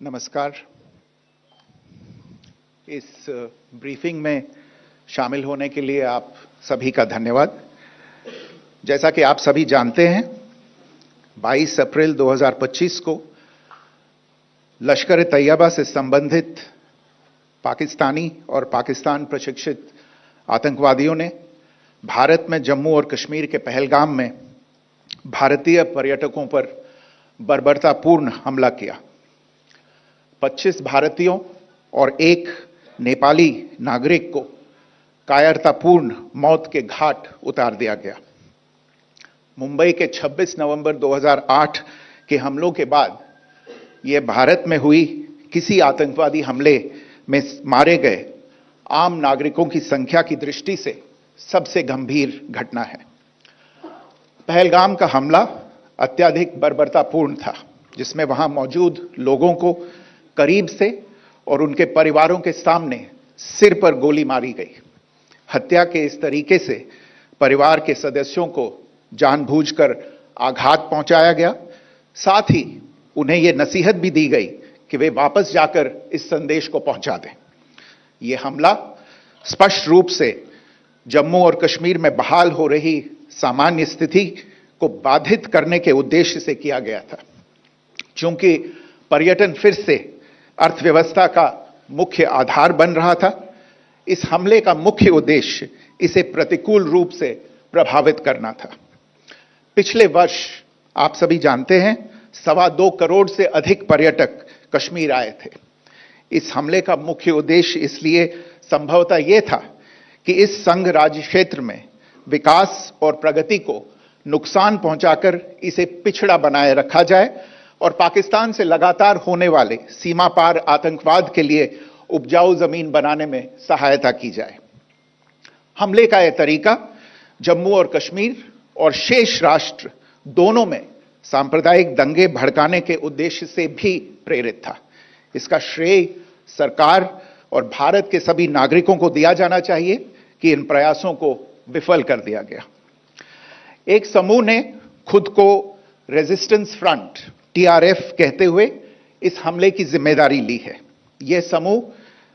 नमस्कार। इस ब्रीफिंग में शामिल होने के लिए आप सभी का धन्यवाद। जैसा कि आप सभी जानते हैं, 22 अप्रैल 2025 को लश्कर-ए-तैयबा से संबंधित पाकिस्तानी और पाकिस्तान प्रशिक्षित आतंकवादियों ने भारत में जम्मू और कश्मीर के पहलगाम में भारतीय पर्यटकों पर बर्बरतापूर्ण हमला किया। 25 भारतीयों और एक नेपाली नागरिक को कायरतापूर्ण मौत के घाट उतार दिया गया। मुंबई के 26 नवंबर 2008 के हमलों के बाद यह भारत में हुई किसी आतंकवादी हमले में मारे गए आम नागरिकों की संख्या की दृष्टि से सबसे गंभीर घटना है। पहलगाम का हमला अत्यधिक बर्बरतापूर्ण था, जिसमें वहां मौजूद लोगों को करीब से और उनके परिवारों के सामने सिर पर गोली मारी गई। हत्या के इस तरीके से परिवार के सदस्यों को जानबूझकर आघात पहुंचाया गया। साथ ही उन्हें यह नसीहत भी दी गई कि वे वापस जाकर इस संदेश को पहुंचा दें। यह हमला स्पष्ट रूप से जम्मू और कश्मीर में बहाल हो रही सामान्य स्थिति को बाधित करने के उद्देश्य से किया गया था। चूंकि पर्यटन फिर से अर्थव्यवस्था का मुख्य आधार बन रहा था, इस हमले का मुख्य उद्देश्य इसे प्रतिकूल रूप से प्रभावित करना था। पिछले वर्ष आप सभी जानते हैं, 2.25 करोड़ से अधिक पर्यटक कश्मीर आए थे। इस हमले का मुख्य उद्देश्य इसलिए संभवतः यह था कि इस संघ राज्य क्षेत्र में विकास और प्रगति को नुकसान पहुंचाकर इसे पिछड़ा बनाए रखा जाए और पाकिस्तान से लगातार होने वाले सीमा पार आतंकवाद के लिए उपजाऊ जमीन बनाने में सहायता की जाए। हमले का यह तरीका जम्मू और कश्मीर और शेष राष्ट्र दोनों में सांप्रदायिक दंगे भड़काने के उद्देश्य से भी प्रेरित था। इसका श्रेय सरकार और भारत के सभी नागरिकों को दिया जाना चाहिए कि इन प्रयासों को विफल कर दिया गया। एक समूह ने खुद को रेजिस्टेंस फ्रंट TRF कहते हुए इस हमले की जिम्मेदारी ली है। यह समूह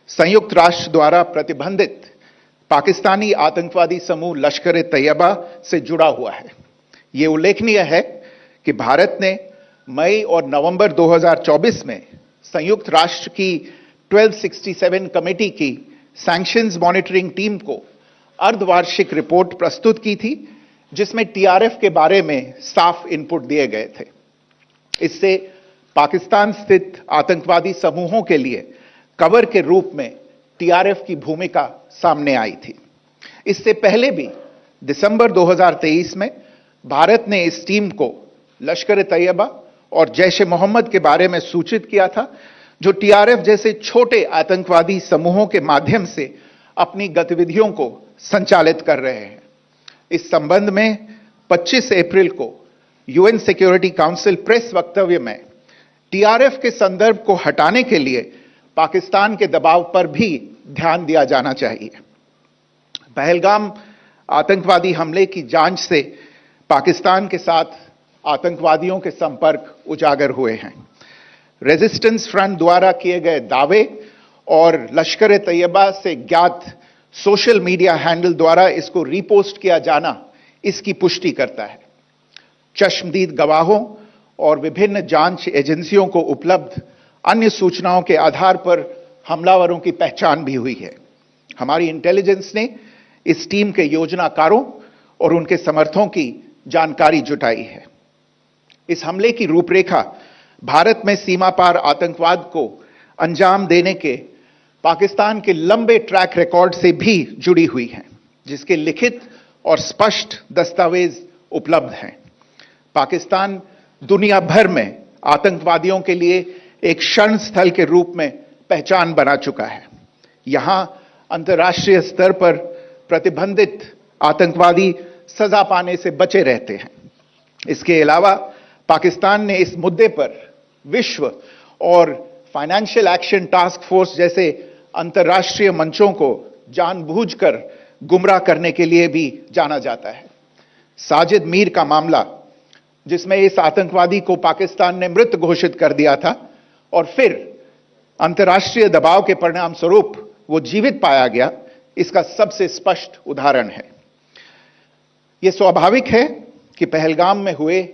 संयुक्त राष्ट्र द्वारा प्रतिबंधित पाकिस्तानी आतंकवादी समूह लश्कर-ए-तैयबा से जुड़ा हुआ है। यह उल्लेखनीय है कि भारत ने मई और नवंबर 2024 में संयुक्त राष्ट्र की 1267 कमेटी की सैंक्शंस मॉनिटरिंग टीम को अर्धवार्षिक रिपोर्ट प्रस्तुत की थी, जिसमें TRF के बारे में साफ इनपुट दिए गए थे। इससे पाकिस्तान स्थित आतंकवादी समूहों के लिए कवर के रूप में TRF की भूमिका सामने आई थी। इससे पहले भी दिसंबर 2023 में भारत ने इस टीम को लश्कर-ए-तैयबा और जैश-ए-मोहम्मद के बारे में सूचित किया था, जो TRF जैसे छोटे आतंकवादी समूहों के माध्यम से अपनी गतिविधियों को संचालित कर रहे हैं। इस संबंध में 25 अप्रैल को UN सिक्योरिटी काउंसिल प्रेस वक्तव्य में TRF के संदर्भ को हटाने के लिए पाकिस्तान के दबाव पर भी ध्यान दिया जाना चाहिए। पहलगाम आतंकवादी हमले की जांच से पाकिस्तान के साथ आतंकवादियों के संपर्क उजागर हुए हैं। रेजिस्टेंस फ्रंट द्वारा किए गए दावे और लश्कर-ए-तैयबा से ज्ञात सोशल मीडिया हैंडल द्वारा इसको रीपोस्ट किया जाना इसकी पुष्टि करता है। चश्मदीद गवाहों और विभिन्न जांच एजेंसियों को उपलब्ध अन्य सूचनाओं के आधार पर हमलावरों की पहचान भी हुई है। हमारी इंटेलिजेंस ने इस टीम के योजनाकारों और उनके समर्थकों की जानकारी जुटाई है। इस हमले की रूपरेखा भारत में सीमा पार आतंकवाद को अंजाम देने के पाकिस्तान के लंबे ट्रैक रिकॉर्ड से भी जुड़ी हुई है, जिसके लिखित और स्पष्ट दस्तावेज उपलब्ध हैं। पाकिस्तान दुनिया भर में आतंकवादियों के लिए एक शरण स्थल के रूप में पहचान बना चुका है। यहां अंतर्राष्ट्रीय स्तर पर प्रतिबंधित आतंकवादी सजा पाने से बचे रहते हैं। इसके अलावा पाकिस्तान ने इस मुद्दे पर विश्व और फाइनेंशियल एक्शन टास्क फोर्स जैसे अंतर्राष्ट्रीय मंचों को जानबूझकर गुमराह करने के लिए भी जाना जाता है। साजिद मीर का मामला, जिसमें इस आतंकवादी को पाकिस्तान ने मृत घोषित कर दिया था और फिर अंतर्राष्ट्रीय दबाव के परिणाम स्वरूप वो जीवित पाया गया, इसका सबसे स्पष्ट उदाहरण है। यह स्वाभाविक है कि पहलगाम में हुए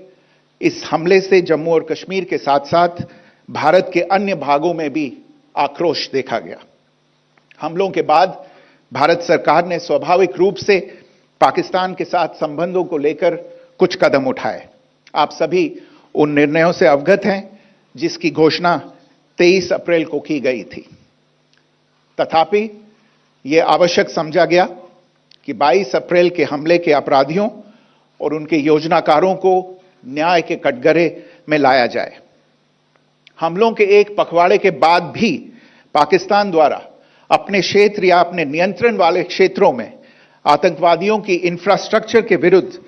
इस हमले से जम्मू और कश्मीर के साथ साथ भारत के अन्य भागों में भी आक्रोश देखा गया। हमलों के बाद भारत सरकार ने स्वाभाविक रूप से पाकिस्तान के साथ संबंधों को लेकर कुछ कदम उठाए। आप सभी उन निर्णयों से अवगत हैं जिसकी घोषणा 23 अप्रैल को की गई थी। तथापि यह आवश्यक समझा गया कि 22 अप्रैल के हमले के अपराधियों और उनके योजनाकारों को न्याय के कटघरे में लाया जाए। हमलों के एक पखवाड़े के बाद भी पाकिस्तान द्वारा अपने क्षेत्र या अपने नियंत्रण वाले क्षेत्रों में आतंकवादियों की इंफ्रास्ट्रक्चर के विरुद्ध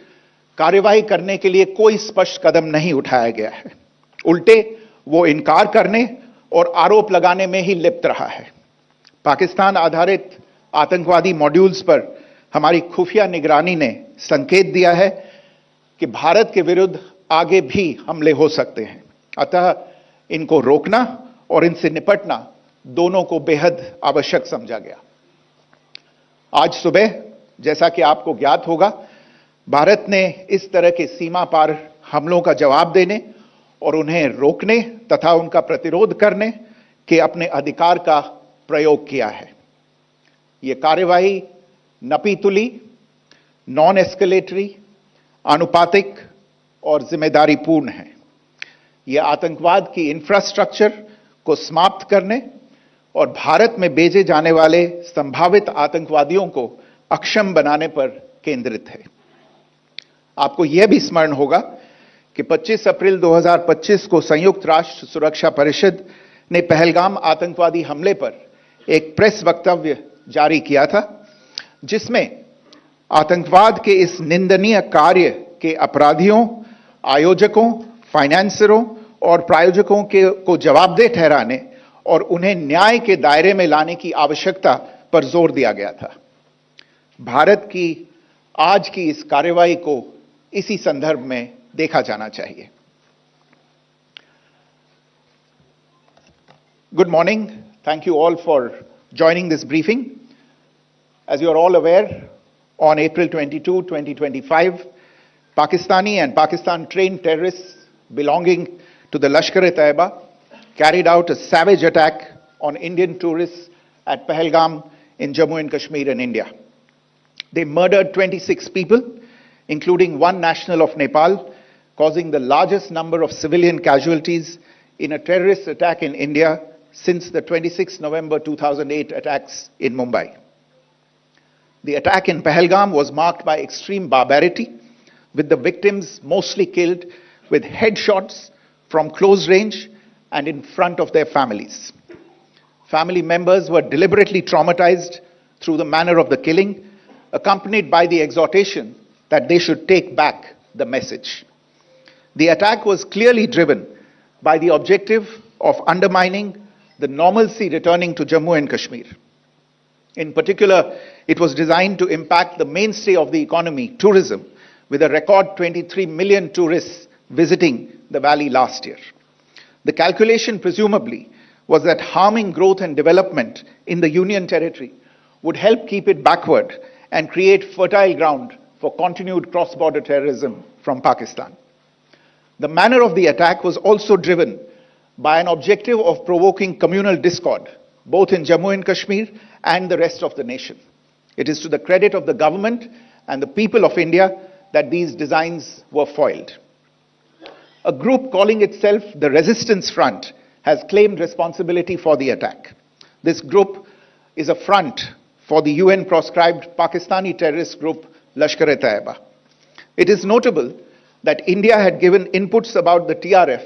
कार्रवाई करने के लिए कोई स्पष्ट कदम नहीं उठाया गया है। उल्टे वो इनकार करने और आरोप लगाने में ही लिप्त रहा है। पाकिस्तान आधारित आतंकवादी मॉड्यूल्स पर हमारी खुफिया निगरानी ने संकेत दिया है कि भारत के विरुद्ध आगे भी हमले हो सकते हैं। अतः इनको रोकना और इनसे निपटना दोनों को बेहद आवश्यक समझा गया। आज सुबह, जैसा कि आपको ज्ञात होगा, भारत ने इस तरह के सीमा पार हमलों का जवाब देने और उन्हें रोकने तथा उनका प्रतिरोध करने के अपने अधिकार का प्रयोग किया है। यह कार्यवाही नपीतुली, नॉन एस्केलेटरी, आनुपातिक और जिम्मेदारीपूर्ण है। यह आतंकवाद की इंफ्रास्ट्रक्चर को समाप्त करने और भारत में भेजे जाने वाले संभावित आतंकवादियों को अक्षम बनाने पर केंद्रित है। आपको यह भी स्मरण होगा कि 25 अप्रैल 2025 को संयुक्त राष्ट्र सुरक्षा परिषद ने पहलगाम आतंकवादी हमले पर एक प्रेस वक्तव्य जारी किया था, जिसमें आतंकवाद के इस निंदनीय कार्य के अपराधियों, आयोजकों, फाइनेंसरों और प्रायोजकों को जवाबदेह ठहराने और उन्हें न्याय के दायरे में लाने की आवश्यकता पर जोर दिया गया था। भारत की आज की इस कार्रवाई को इसी संदर्भ में देखा जाना चाहिए। Good morning. Thank you all for joining this briefing. As you are all aware, on April 22, 2025, Pakistani and Pakistan-trained terrorists belonging to the Lashkar-e-Taiba carried out a savage attack on Indian tourists at Pahalgam in Jammu and Kashmir in India. They murdered 26 people, including one national of Nepal, causing the largest number of civilian casualties in a terrorist attack in India since the 26 November 2008 attacks in Mumbai. The attack in Pahalgam was marked by extreme barbarity, with the victims mostly killed with headshots from close range and in front of their families. Family members were deliberately traumatized through the manner of the killing, accompanied by the exhortation that they should take back the message. The attack was clearly driven by the objective of undermining the normalcy returning to Jammu and Kashmir. In particular, it was designed to impact the mainstay of the economy, tourism, with a record 23 million tourists visiting the valley last year. The calculation, presumably, was that harming growth and development in the Union Territory would help keep it backward and create fertile ground for continued cross-border terrorism from Pakistan. The manner of the attack was also driven by an objective of provoking communal discord, both in Jammu and Kashmir and the rest of the nation. It is to the credit of the government and the people of India that these designs were foiled. A group calling itself the Resistance Front has claimed responsibility for the attack. This group is a front for the UN-proscribed Pakistani terrorist group Lashkar-e-Taiba. It is notable that India had given inputs about the TRF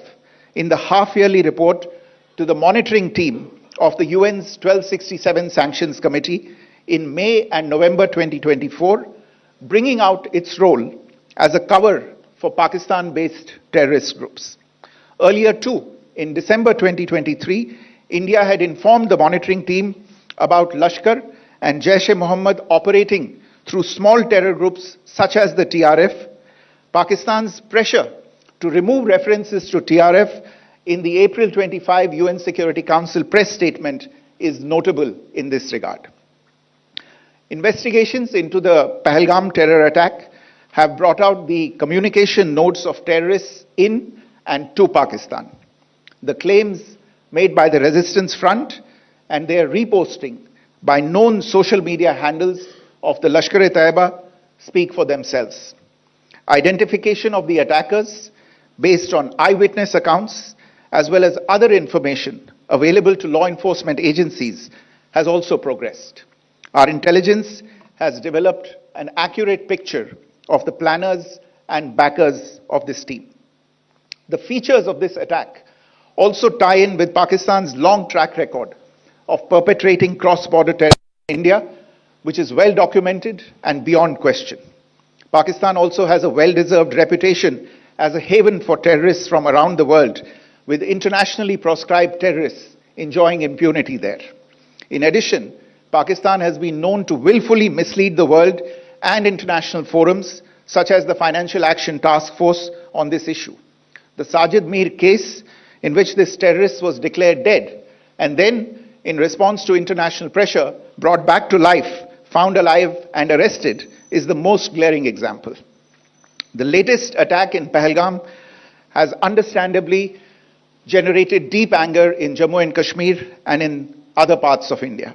in the half-yearly report to the monitoring team of the UN's 1267 Sanctions Committee in May and November 2024, bringing out its role as a cover for Pakistan-based terrorist groups. Earlier too, in December 2023, India had informed the monitoring team about Lashkar and Jaish-e-Mohammed operating through small terror groups such as the TRF. Pakistan's pressure to remove references to TRF in the April 25 UN Security Council press statement is notable in this regard. Investigations into the Pahalgam terror attack have brought out the communication notes of terrorists in and to Pakistan, the claims made by the Resistance Front and their reposting by known social media handles of the Lashkar-e-Taiba speak for themselves. Identification of the attackers based on eyewitness accounts as well as other information available to law enforcement agencies has also progressed. Our intelligence has developed an accurate picture of the planners and backers of this team. The features of this attack also tie in with Pakistan's long track record of perpetrating cross-border terror in India, which is well documented and beyond question. Pakistan also has a well-deserved reputation as a haven for terrorists from around the world, with internationally proscribed terrorists enjoying impunity there. In addition, Pakistan has been known to willfully mislead the world and international forums, such as the Financial Action Task Force, on this issue. The Sajid Mir case, in which this terrorist was declared dead and then, in response to international pressure, brought back to life, found alive and arrested, is the most glaring example. The latest attack in Pahalgam has understandably generated deep anger in Jammu and Kashmir and in other parts of India.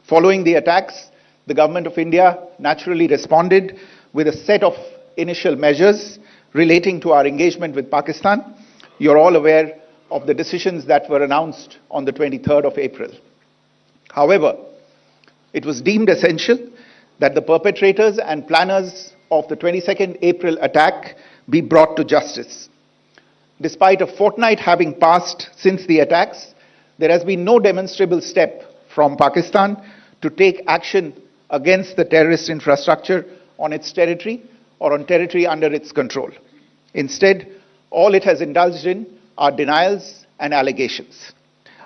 Following the attacks, the government of India naturally responded with a set of initial measures relating to our engagement with Pakistan. You're all aware of the decisions that were announced on the 23rd of April. However, it was deemed essential that the perpetrators and planners of the 22nd April attack be brought to justice. Despite a fortnight having passed since the attacks, there has been no demonstrable step from Pakistan to take action against the terrorist infrastructure on its territory or on territory under its control. Instead, all it has indulged in are denials and allegations.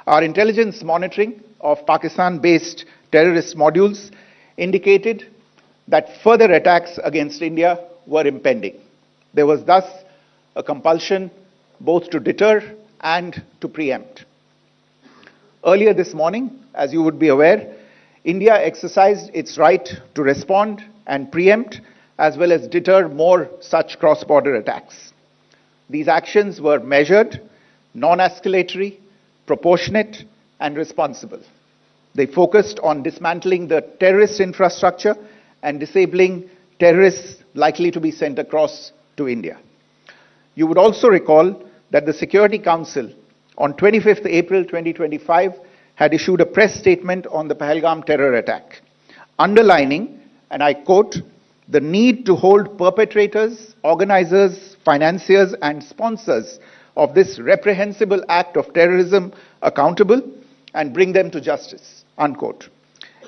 Our intelligence monitoring of Pakistan-based terrorist modules indicated that further attacks against India were impending. There was thus a compulsion both to deter and to preempt. Earlier this morning, as you would be aware, India exercised its right to respond and preempt as well as deter more such cross-border attacks. These actions were measured, non-escalatory, proportionate, and responsible. They focused on dismantling the terrorist infrastructure and disabling terrorists likely to be sent across to India. You would also recall that the Security Council on 25th April 2025 had issued a press statement on the Pahalgam terror attack, underlining, and I quote, the need to hold perpetrators, organizers, financiers, and sponsors of this reprehensible act of terrorism accountable and bring them to justice, unquote.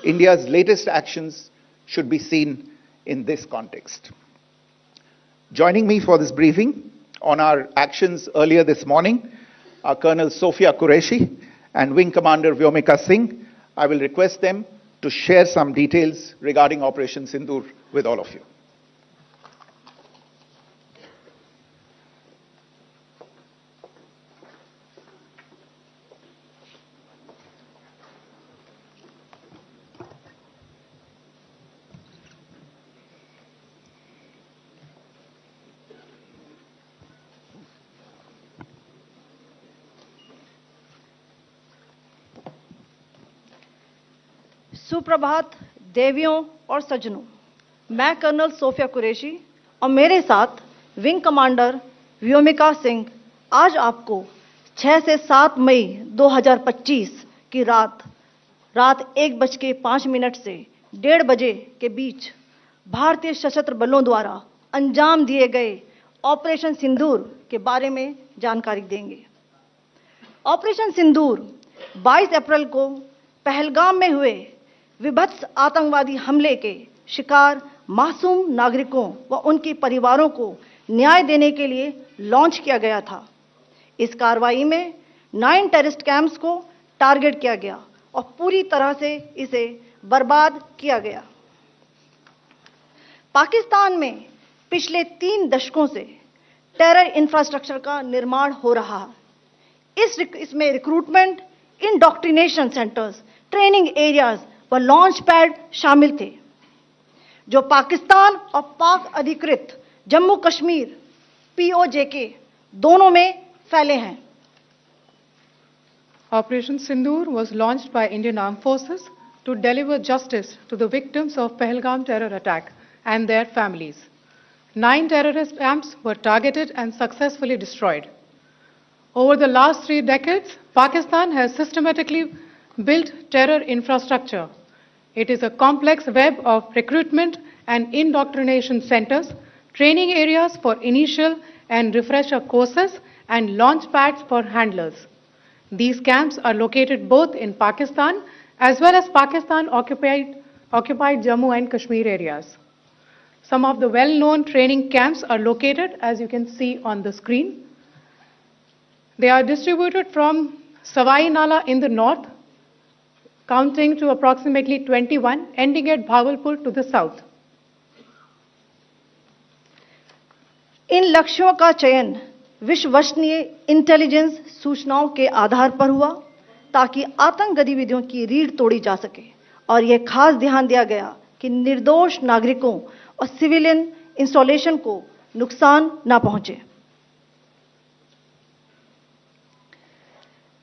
India's latest actions should be seen in this context. Joining me for this briefing on our actions earlier this morning are Colonel Sophia Qureshi and Wing Commander Vyomika Singh. I will request them to share some details regarding Operation Sindoor with all of you. सुप्रभात देवियों और सज्जनों, मैं colonel Sophia Qureshi और मेरे साथ wing commander Vyomika Singh आज आपको 6 से 7 मई 2025 की रात 1:05 से 1:30 बजे के बीच भारतीय सशस्त्र बलों द्वारा अंजाम दिए गए ऑपरेशन सिंदूर के बारे में जानकारी देंगे। ऑपरेशन सिंदूर 22 अप्रैल को पहलगाम में हुए विभत्स आतंकवादी हमले के शिकार मासूम नागरिकों व उनके परिवारों को न्याय देने के लिए लॉन्च किया गया था। इस कार्रवाई में 9 टेररिस्ट कैंप्स को टारगेट किया गया और पूरी तरह से इसे बर्बाद किया गया। पाकिस्तान में पिछले 3 दशकों से टेरर इंफ्रास्ट्रक्चर का निर्माण हो रहा है। इसमें recruitment, indoctrination centres, training areas व लॉन्च पैड शामिल थे, जो पाकिस्तान और पाक अधिकृत जम्मू कश्मीर POJK दोनों में फैले हैं। Operation Sindoor was launched by Indian Armed Forces to deliver justice to the victims of Pahalgam terror attack and their families. 9 terrorist camps were targeted and successfully destroyed. Over the last 3 decades, Pakistan has systematically built terror infrastructure. It is a complex web of recruitment and indoctrination centers, training areas for initial and refresher courses, and launch pads for handlers. These camps are located both in Pakistan as well as Pakistan-occupied Jammu and Kashmir areas. Some of the well-known training camps are located, as you can see on the screen. They are distributed from Savai Nala in the north, counting to approximately 21, ending at Bhagalpur to the south. इन लक्ष्यों का चयन विश्वसनीय intelligence सूचनाओं के आधार पर हुआ, ताकि आतंक गतिविधियों की रीढ़ तोड़ी जा सके, और यह खास ध्यान दिया गया कि निर्दोष नागरिकों और सिविलियन इंस्टॉलेशन को नुकसान न पहुंचे।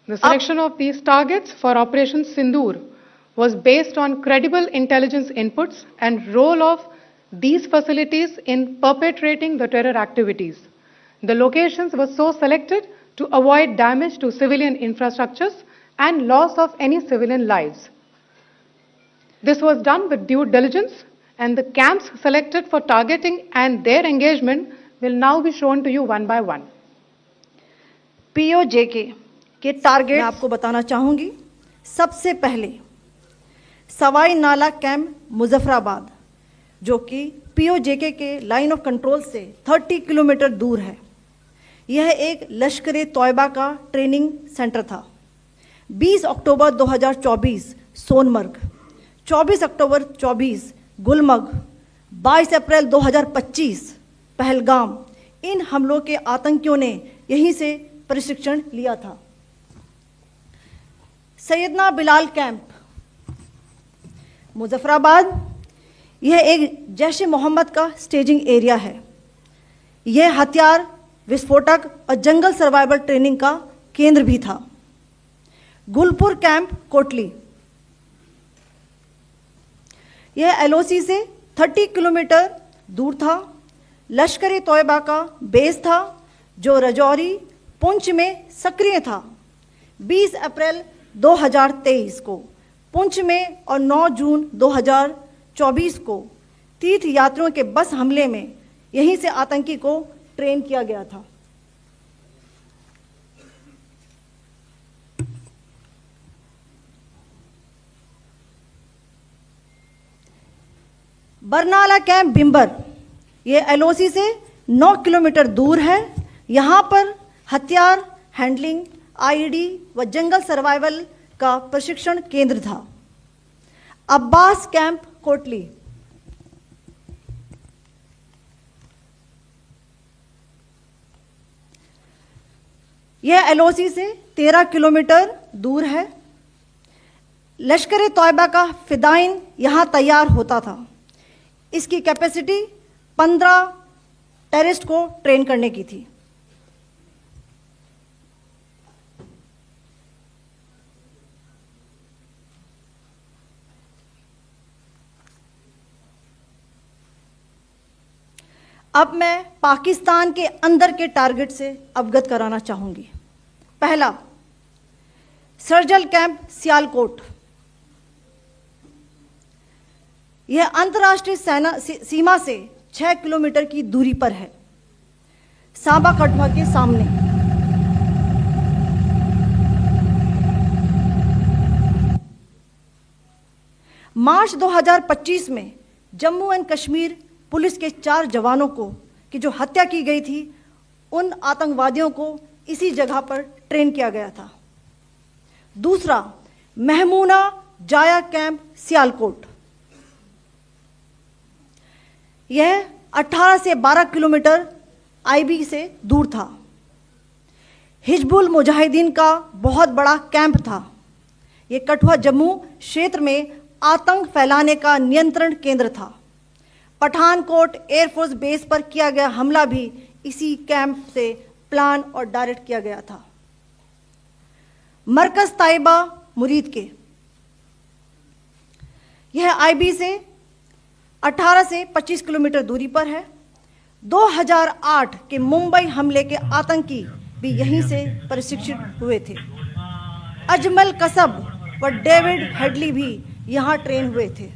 The selection of these targets for Operation Sindoor was based on credible intelligence inputs and role of these facilities in perpetrating the terror activities. The locations were so selected to avoid damage to civilian infrastructures and loss of any civilian lives. This was done with due diligence, and the camps selected for targeting and their engagement will now be shown to you one by one. POJK के target मैं आपको बताना चाहूंगी। सबसे पहले सवाई नाला camp Muzaffarabad, जो कि POJK के लाइन ऑफ कंट्रोल से 30 किलोमीटर दूर है। यह एक लश्कर तौयबा का ट्रेनिंग सेंटर था। 20 अक्टूबर 2024 सोनमर्ग, 24 अक्टूबर 24 गुलमर्ग, 22 अप्रैल 2025 पहलगाम, इन हमलों के आतंकियों ने यहीं से प्रशिक्षण लिया था। सैयदना बिलाल कैंप मुजफ्फराबाद, यह एक जैश ए मोहम्मद का स्टेजिंग एरिया है। यह हथियार, विस्फोटक और जंगल सर्वाइवल ट्रेनिंग का केंद्र भी था। गुलपुर कैंप कोटली, यह LOC से 30 किलोमीटर दूर था। लश्कर तौयबा का बेस था, जो रजौरी, पुंछ में सक्रिय था। 20 अप्रैल 2023 को पुंछ में और 9 जून 2024 को तीर्थ यात्रियों के बस हमले में यहीं से आतंकी को ट्रेन किया गया था। बरनाला कैंप बिम्बर, यह LOC से 9 किलोमीटर दूर है। यहां पर हथियार, हैंडलिंग, IED व जंगल सर्वाइवल का प्रशिक्षण केंद्र था। अब्बास कैंप कोटली, यह LOC से 13 किलोमीटर दूर है। लश्कर तौयबा का फिदाइन यहां तैयार होता था। इसकी कैपेसिटी 15 टेररिस्ट को ट्रेन करने की थी। अब मैं पाकिस्तान के अंदर के टारगेट से अवगत कराना चाहूंगी। पहला, सर्जल कैंप सियालकोट, यह अंतर्राष्ट्रीय सीमा से 6 किलोमीटर की दूरी पर है, सांबा कठुआ के सामने। मार्च 2025 में जम्मू एंड कश्मीर पुलिस के 4 जवानों को की जो हत्या की गई थी, उन आतंकवादियों को इसी जगह पर ट्रेन किया गया था। दूसरा, महमूना जाया कैंप सियालकोट, यह 18 से 12 किलोमीटर IB से दूर था। हिजबुल मुजाहिदीन का बहुत बड़ा कैंप था। ये कठुआ जम्मू क्षेत्र में आतंक फैलाने का नियंत्रण केंद्र था। पठानकोट एयरफोर्स बेस पर किया गया हमला भी इसी कैंप से प्लान और डायरेक्ट किया गया था। मरकज ताइबा मुरीद के, यह आईबी से 18 से 25 किलोमीटर दूरी पर है। 2008 के मुंबई हमले के आतंकी भी यहीं से प्रशिक्षित हुए थे। अजमल कसब व डेविड हेडली भी यहां ट्रेन हुए थे।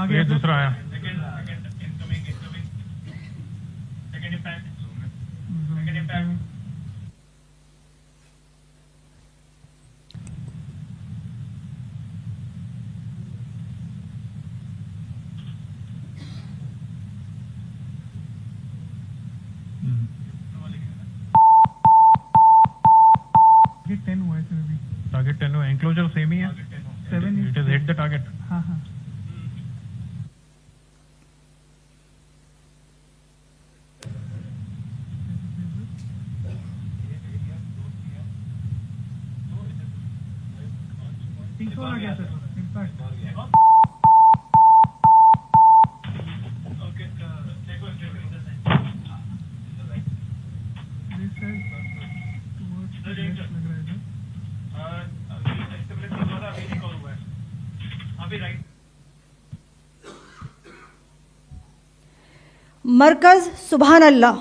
आगे दूसरा आया। टारगेट 10 हुआ है इसमें भी। टारगेट 10 हुआ, एंक्लोजर सेम ही है। 7 it is hit the target. हाँ हाँ। तीन आ गया सर इम्पैक्ट। मरकज सुभान अल्लाह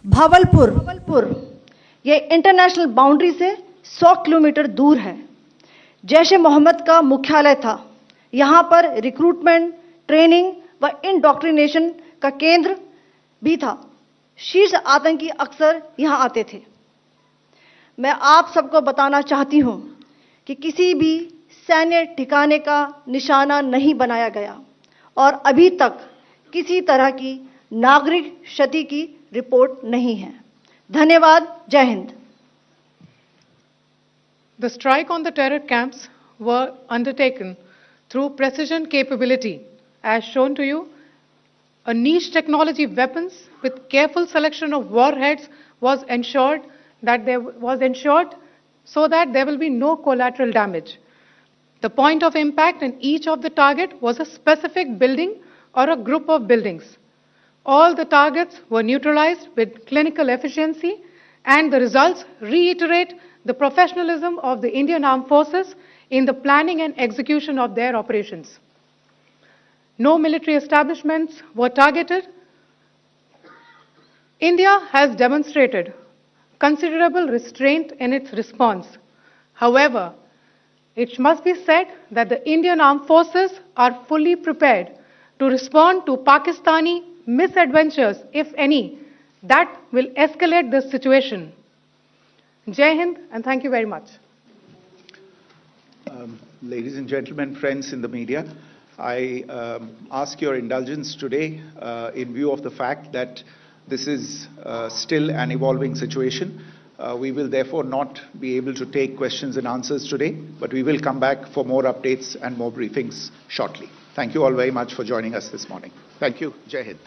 भावलपुर, ये इंटरनेशनल बाउंड्री से 100 किलोमीटर दूर है। जैश ए मोहम्मद का मुख्यालय था। यहाँ पर रिक्रूटमेंट, ट्रेनिंग व इंडॉक्ट्रिनेशन का केंद्र भी था। शीर्ष आतंकी अक्सर यहाँ आते थे। मैं आप सबको बताना चाहती हूँ कि किसी भी सैन्य ठिकाने का निशाना नहीं बनाया गया और अभी तक किसी तरह की नागरिक क्षति की रिपोर्ट नहीं है। धन्यवाद। जय Hind. The strike on the terror camps were undertaken through precision capability, as shown to you. A niche technology weapons with careful selection of warheads was ensured so that there will be no collateral damage. The point of impact in each of the target was a specific building or a group of buildings. All the targets were neutralized with clinical efficiency, and the results reiterate the professionalism of the Indian Armed Forces in the planning and execution of their operations. No military establishments were targeted. India has demonstrated considerable restraint in its response. However, it must be said that the Indian Armed Forces are fully prepared to respond to Pakistani misadventures, if any, that will escalate the situation. Jai Hind, and thank you very much. Ladies and gentlemen, friends in the media, I ask your indulgence today in view of the fact that this is still an evolving situation. We will therefore not be able to take questions and answers today, but we will come back for more updates and more briefings shortly. Thank you all very much for joining us this morning. Thank you. Jai Hind.